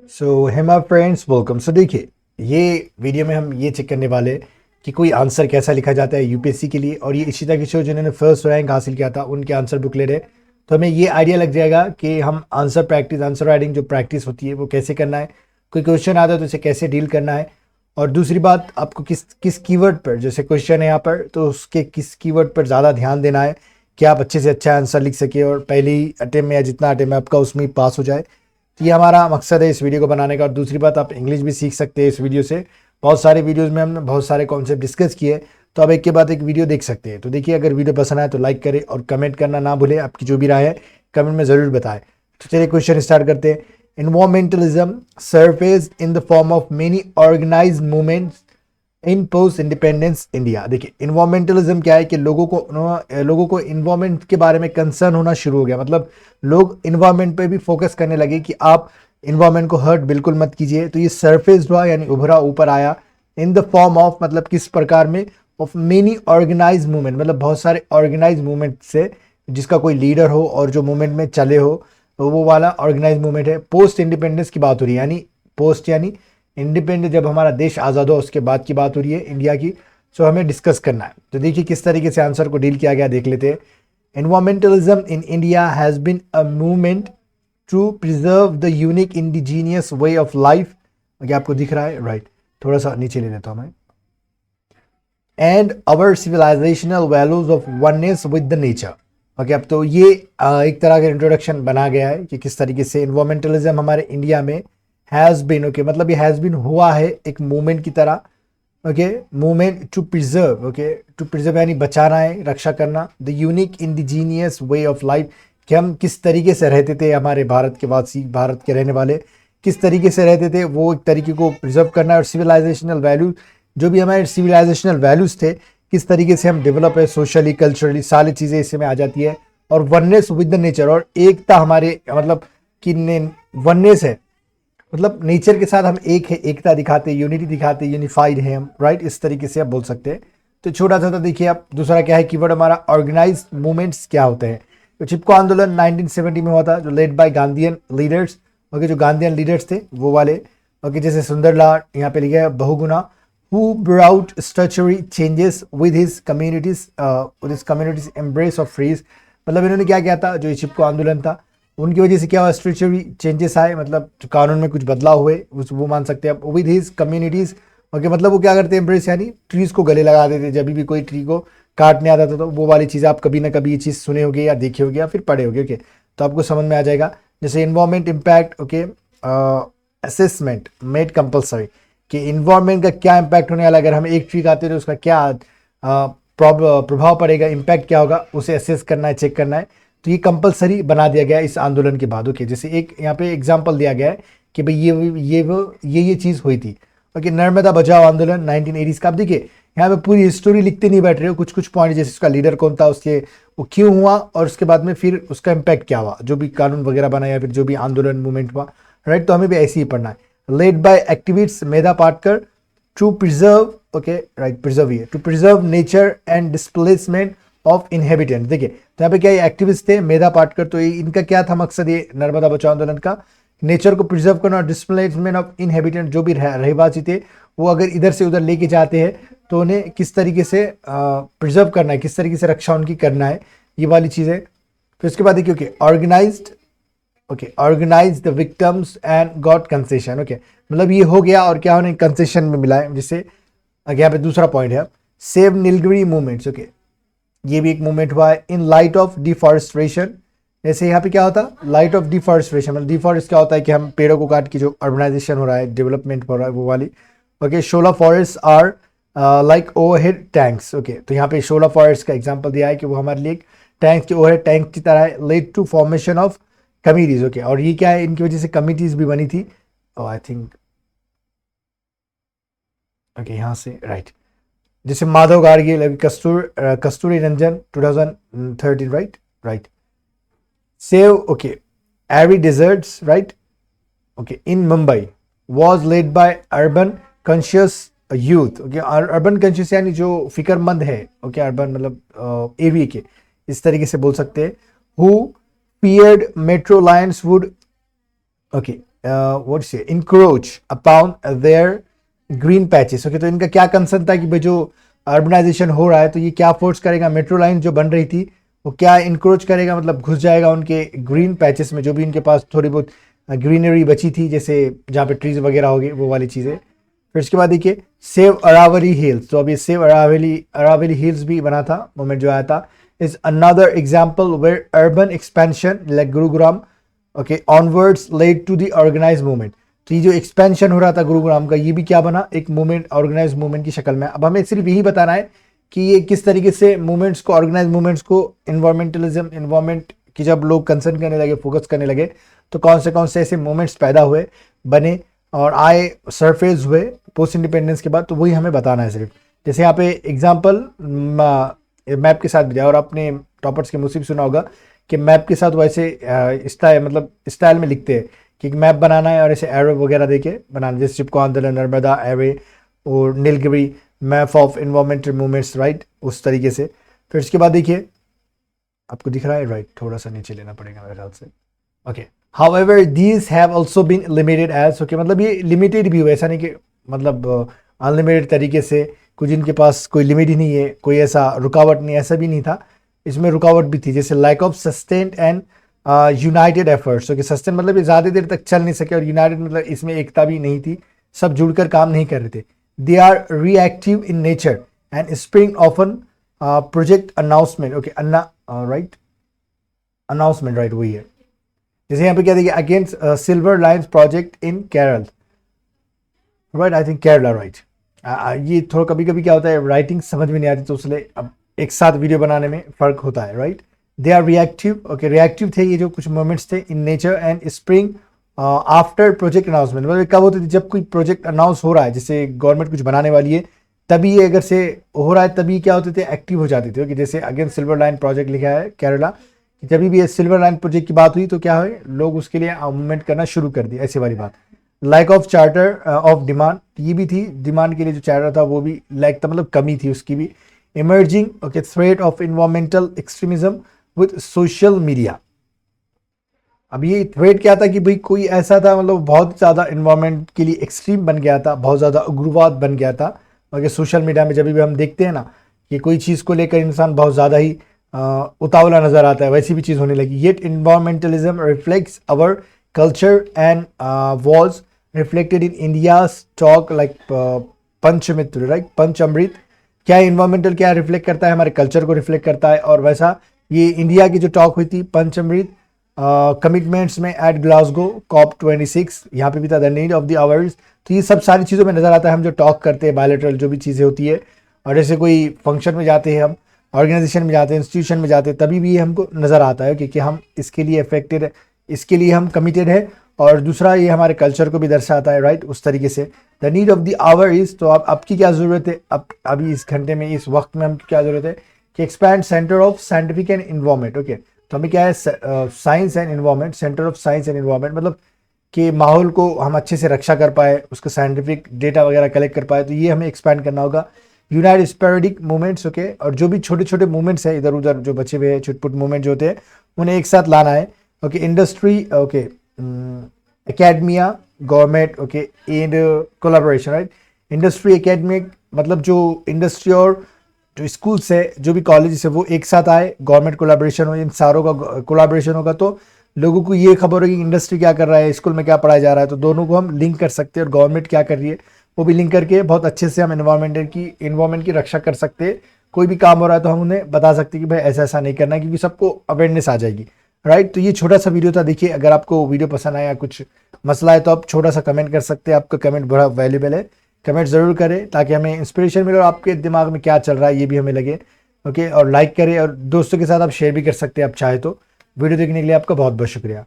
सो Hema friends welcome. सो देखिए, ये video में हम ये चेक करने वाले हैं कि कोई आंसर कैसा लिखा जाता है यूपीएससी के लिए, और ये इशिता किशोर जिन्होंने फर्स्ट रैंक हासिल किया था उनके आंसर बुक ले रहे हैं। तो हमें ये आइडिया लग जाएगा कि हम आंसर राइटिंग जो प्रैक्टिस होती है वो कैसे करना है, कोई क्वेश्चन आता है तो उसे कैसे डील करना है। और दूसरी बात, आपको किस किस कीवर्ड पर, जैसे क्वेश्चन है यहाँ पर, तो उसके किस कीवर्ड पर ज़्यादा ध्यान देना है कि आप अच्छे से अच्छा आंसर लिख सके और पहली अटेम्प्ट में या जितना अटेम्प्ट है आपका उसमें ही पास हो जाए। तो ये हमारा मकसद है इस वीडियो को बनाने का। और दूसरी बात, आप इंग्लिश भी सीख सकते हैं इस वीडियो से। बहुत सारे वीडियोस में हमने बहुत सारे कॉन्सेप्ट डिस्कस किए, तो आप एक के बाद एक वीडियो देख सकते हैं। तो देखिए, अगर वीडियो पसंद आए तो लाइक करें और कमेंट करना ना भूलें। आपकी जो भी राय है कमेंट में ज़रूर बताएं। तो चलिए क्वेश्चन स्टार्ट करते हैं। Environmentalism surface in the form of many organise movements in post independence India. देखिए, इन्वायरमेंटलिज्म क्या है कि लोगों को इन्वायरमेंट के बारे में कंसर्न होना शुरू हो गया। मतलब लोग इन्वायरमेंट पे भी फोकस करने लगे कि आप इन्वायरमेंट को हर्ट बिल्कुल मत कीजिए। तो ये सरफेस हुआ, यानी उभरा, ऊपर आया। इन द फॉर्म ऑफ, मतलब किस प्रकार में, ऑफ मेनी ऑर्गेनाइज मूवमेंट, मतलब बहुत सारे ऑर्गेनाइज मूवमेंट से, जिसका कोई लीडर हो और जो मूवमेंट में चले हो, तो वो वाला ऑर्गेनाइज मूवमेंट है। पोस्ट इंडिपेंडेंस की बात हो रही है, यानी पोस्ट यानी इंडिपेंडेंट, जब हमारा देश आज़ाद हो उसके बाद की बात हो रही है इंडिया की। सो हमें डिस्कस करना है। तो देखिए किस तरीके से आंसर को डील किया गया, देख लेते हैं। Environmentalism in India has been a movement to preserve the unique indigenous way of life. क्या आपको दिख रहा है? राइट, थोड़ा सा नीचे ले लेता हूँ मैं। And our civilisational values of oneness with the nature. Okay, अब तो ये एक तरह का इंट्रोडक्शन बना गया है कि किस तरीके से इन्वायरमेंटलिज्म हमारे इंडिया में हैज़ बीन, ओके, मतलब ये हैज़ बीन हुआ है एक मूवमेंट की तरह। Okay, movement to preserve, okay, to preserve यानी बचाना है, रक्षा करना। The unique indigenous way of life, कि हम किस तरीके से रहते थे, हमारे भारत के वासी, भारत के रहने वाले किस तरीके से रहते थे, वो एक तरीके को प्रिजर्व करना है। और सिविलाइजेशनल वैल्यू, जो भी हमारे सिविलाइजेशनल वैल्यूज थे, किस तरीके से हम डेवलप है सोशली, कल्चरली, सारी चीज़ें इसमें आ जाती है। और वननेस विद द नेचर, और एकता हमारे, मतलब कि वननेस है, मतलब नेचर के साथ हम एक है, एकता दिखाते, यूनिटी दिखाते, यूनिफाइड है हम, राइट, इस तरीके से आप बोल सकते हैं। तो छोटा सा, तो देखिए आप, दूसरा क्या है कीवर्ड हमारा, ऑर्गेनाइज मूवमेंट्स क्या होते हैं। तो चिपको आंदोलन 1970 में हुआ था, जो led by Gandhian leaders. Okay, जो गांधीयन लीडर्स थे वो वाले। ओके, जैसे सुंदरलाल, यहाँ पे लिखा है Bahuguna, who brought structural changes with his communities embrace of trees. मतलब इन्होंने क्या किया था, जो ये चिपको आंदोलन था, उनकी वजह से क्या हुआ, स्ट्रक्चरल चेंजेस आए, मतलब जो कानून में कुछ बदलाव हुए, वो मान सकते हैं आप। विद हिज कम्युनिटीज, ओके, मतलब वो क्या करते हैं, एम्ब्रेस यानी ट्रीज को गले लगा देते, जब भी कोई ट्री को काटने आता था। तो वो वाली चीज़ आप कभी ना कभी ये चीज़ सुने होगे या देखे होगे या फिर पढ़े होगे। ओके, तो आपको समझ में आ जाएगा। जैसे environment impact, okay, assessment made compulsory, कि इन्वायरमेंट का क्या इम्पैक्ट होने वाला है, अगर हम एक ट्री काटते तो उसका क्या प्रभाव पड़ेगा, इम्पैक्ट क्या होगा, उसे असेस करना है, चेक करना है। तो ये कंपलसरी बना दिया गया है इस आंदोलन के बाद। ओके, जैसे एक यहाँ पे एग्जांपल दिया गया है कि भाई ये चीज़ हुई थी। ओके, नर्मदा बचाओ आंदोलन 1980s का। आप देखिए, यहाँ पे पूरी स्टोरी लिखते नहीं बैठ रहे हो, कुछ कुछ पॉइंट, जैसे उसका लीडर कौन था, उसके वो क्यों हुआ, और उसके बाद में फिर उसका इम्पैक्ट क्या हुआ, जो भी कानून वगैरह बना या फिर जो भी आंदोलन मूवमेंट हुआ, राइट। तो हमें भी ऐसे ही पढ़ना है। Led by activist Medha Patkar to preserve, okay, right, preserve, ये to preserve nature and displacement of inhabitant. देखिए, तो यहाँ पे क्या ये एक्टिविस्ट थे मेधा पाटकर, तो इनका क्या था मकसद, ये नर्मदा बचाओ आंदोलन का, नेचर को प्रिजर्व करना और डिस्प्लेसमेंट ऑफ इनहेबिटेंट, जो भी रहवासी थे वो अगर इधर से उधर लेके जाते हैं तो उन्हें किस तरीके से प्रिजर्व करना है, किस तरीके से रक्षा उनकी करना है, ये वाली चीज़ें। फिर उसके बाद देखिए, okay, organised, okay, organise the victims and got concession. Okay, मतलब ये हो गया और क्या उन्हें कंसेशन में मिला है। जैसे यहाँ पे दूसरा पॉइंट है, सेव नीलगिरी मूवमेंट्स। ओके, ये भी एक मूवमेंट हुआ है। इन लाइट ऑफ डिफॉरेस्ट्रेशन, जैसे यहाँ पे क्या होता है, लाइट ऑफ डिफॉरेस्ट्रेशन, मतलब डिफॉरेस्ट क्या होता है कि हम पेड़ों को काट के जो अर्बनाइजेशन हो रहा है, डेवलपमेंट हो रहा है, वो वाली। Okay, shola forest are like overhead tanks. Okay, तो यहाँ पे शोला फॉरेस्ट का एग्जांपल दिया है कि वो हमारे लिए टैंक के ओवरहेड टैंक की तरह है। Led to formation of committees. Okay, और ये क्या है, इनकी वजह से कमिटीज भी बनी थी, आई थिंक। ओके, यहाँ से राइट, जैसे Madhav Gadgil, Kasturi Rangan 2013, right, right. Save, okay, Aarey deserts, right, okay, in Mumbai was led by urban conscious youth. Okay, urban conscious यानी जो फिक्रमंद है, ओके, अर्बन मतलब एरिया के, इस तरीके से बोल सकते हैं। Who feared metro lines would, okay, what say encroach upon their green patches. Okay, तो इनका क्या कंसर्न था कि भाई जो अर्बनाइजेशन हो रहा है तो ये क्या फोर्स करेगा, मेट्रो लाइन जो बन रही थी वो क्या इंक्रोच करेगा, मतलब घुस जाएगा उनके ग्रीन पैचेस में, जो भी इनके पास थोड़ी बहुत ग्रीनरी बची थी, जैसे जहाँ पे ट्रीज वगैरह हो गए वो वाली चीज़ें। फिर उसके बाद देखिए सेव अरावली हिल्स, तो अब ये सेव अरावली हिल्स भी बना था, मोमेंट जो आया था। Is another example where urban expansion like Gurugram okay onwards led to the organise movement. तो ये जो एक्सपेंशन हो रहा था गुरुग्राम का, ये भी क्या बना, एक मूवमेंट, ऑर्गेनाइज मूवमेंट की शक्ल में। अब हमें सिर्फ यही बताना है कि ये किस तरीके से मूवमेंट्स को, ऑर्गेनाइज मूवमेंट्स को इन्वायरमेंटलिज्म, इन्वायरमेंट की जब लोग कंसर्न करने लगे, फोकस करने लगे, तो कौन से ऐसे मूवमेंट्स पैदा हुए, बने और आए, सरफेस हुए पोस्ट इंडिपेंडेंस के बाद। तो वही हमें बताना है सिर्फ। जैसे यहाँ पे एग्जाम्पल मैप के साथ भी दिया, और आपने टॉपर्स के मुझसे भी सुना होगा कि मैप के साथ वैसे स्टाइल, मतलब स्टाइल में लिखते हैं कि मैप बनाना है और ऐसे एरो वगैरह देके बनाना, जैसे चिपको आंदोलन, नर्मदा एरे और Nilgiri, map of environmental movements, right, उस तरीके से। फिर उसके बाद देखिए आपको दिख रहा है, राइट, थोड़ा सा नीचे लेना पड़ेगा मेरे ख्याल से। Okay, however these have also been limited as, okay, मतलब ये लिमिटेड भी हुआ, ऐसा नहीं कि मतलब अनलिमिटेड तरीके से, कुछ इनके पास कोई लिमिट ही नहीं है, कोई ऐसा रुकावट नहीं, ऐसा भी नहीं था, इसमें रुकावट भी थी, जैसे lack of sustained and united efforts. Okay, sustain मतलब ये ज़्यादा देर तक चल नहीं सके, और यूनाइटेड मतलब इसमें एकता भी नहीं थी, सब जुड़कर काम नहीं कर रहे थे। They are reactive in nature and spring often project announcement. Okay, right, announcement, right, वही है। जैसे यहाँ पे क्या देखिए, against silver lines project in Kerala, right, I think Kerala, right. ये थोड़ा कभी कभी क्या होता है, राइटिंग समझ में नहीं आती, तो उसलिए अब एक साथ वीडियो बनाने में फ़र्क होता है, right. They are reactive, okay, reactive थे ये जो कुछ मोमेंट्स थे, in nature and spring after project announcement. मतलब कब होती थी, जब कोई प्रोजेक्ट अनाउंस हो रहा है, जैसे गवर्नमेंट कुछ बनाने वाली है, तभी ये अगर से हो रहा है, तभी क्या होते थे, एक्टिव हो जाते थे। कि जैसे अगेंस्ट सिल्वर लाइन प्रोजेक्ट लिखा है केरला, जब भी ये सिल्वर लाइन प्रोजेक्ट की बात हुई तो क्या हुए, लोग उसके लिए मूवमेंट करना शुरू कर दिया, ऐसी वाली बात। Like of charter of demand, ये भी थी, डिमांड के लिए जो चार्टर था वो भी लाइक था, मतलब कमी थी उसकी भी। Emerging okay threat of environmental extremism with social media. अब ये थ्रेट क्या था कि भाई कोई ऐसा था, मतलब बहुत ज़्यादा इन्वायरमेंट के लिए एक्सट्रीम बन गया था, बहुत ज़्यादा उग्रवाद बन गया था। और सोशल मीडिया में जब भी हम देखते हैं ना कि कोई चीज़ को लेकर इंसान बहुत ज़्यादा ही उतावला नज़र आता है, वैसी भी चीज़ होने लगी। Yet environmentalism reflects our culture and was reflected in India talk like Panchamitra, right, panchamrit. क्या इन्वायरमेंटल क्या रिफ्लेक्ट करता है, हमारे कल्चर को रिफ्लेक्ट करता है, और वैसा ये इंडिया की जो टॉक हुई थी पंचामृत कमिटमेंट्स में एट ग्लासगो COP26, यहाँ पे भी था the need of the hours. तो ये सब सारी चीज़ों में नज़र आता है, हम जो टॉक करते हैं, बायलैटरल जो भी चीज़ें होती है, और जैसे कोई फंक्शन में जाते हैं, हम ऑर्गेनाइजेशन में जाते हैं, इंस्टीट्यूशन में जाते हैं, तभी भी ये हमको नज़र आता है कि हम इसके लिए अफेक्टेड है, इसके लिए हम कमिटेड है। और दूसरा ये हमारे कल्चर को भी दर्शाता है, राइट, उस तरीके से। The need of the our is, तो अब की क्या ज़रूरत है, अब अभी इस घंटे में, इस वक्त में हम क्या ज़रूरत है कि expand centre of scientific and environment. Okay, तो हमें क्या है, science and environment, centre of science and environment, मतलब कि माहौल को हम अच्छे से रक्षा कर पाए, उसका साइंटिफिक डेटा वगैरह कलेक्ट कर पाए, तो ये हमें एक्सपैंड करना होगा। यूनाइट स्पेरिडिक मूवमेंट्स, ओके, और जो भी छोटे छोटे मूवमेंट्स हैं इधर उधर जो बचे हुए हैं, छुटपुट मूवमेंट जो होते हैं, उन्हें एक साथ लाना है। Okay, industry, okay, academia, government, okay, and collaboration, right. Industry, academic, मतलब जो इंडस्ट्री और जो स्कूल्स है, जो भी कॉलेज है, वो एक साथ आए, गवर्नमेंट कोलैबोरेशन हो, इन सारों का कोलैबोरेशन होगा, तो लोगों को ये खबर होगी कि इंडस्ट्री क्या कर रहा है, स्कूल में क्या पढ़ाया जा रहा है, तो दोनों को हम लिंक कर सकते हैं, और गवर्नमेंट क्या कर रही है वो भी लिंक करके बहुत अच्छे से हम इन्वायरमेंट की रक्षा कर सकते हैं। कोई भी काम हो रहा है तो हम उन्हें बता सकते हैं कि भाई ऐसा ऐसा नहीं करना है, क्योंकि सबको अवेयरनेस आ जाएगी, राइट। तो ये छोटा सा वीडियो था। देखिए, अगर आपको वीडियो पसंद आया, कुछ मसला है, तो आप छोटा सा कमेंट कर सकते हैं, आपका कमेंट बड़ा वैल्यूबल है, कमेंट ज़रूर करें ताकि हमें इंस्पिरेशन मिले और आपके दिमाग में क्या चल रहा है ये भी हमें लगे। ओके, और लाइक करें, और दोस्तों के साथ आप शेयर भी कर सकते हैं आप चाहे तो। वीडियो देखने के लिए आपका बहुत बहुत शुक्रिया।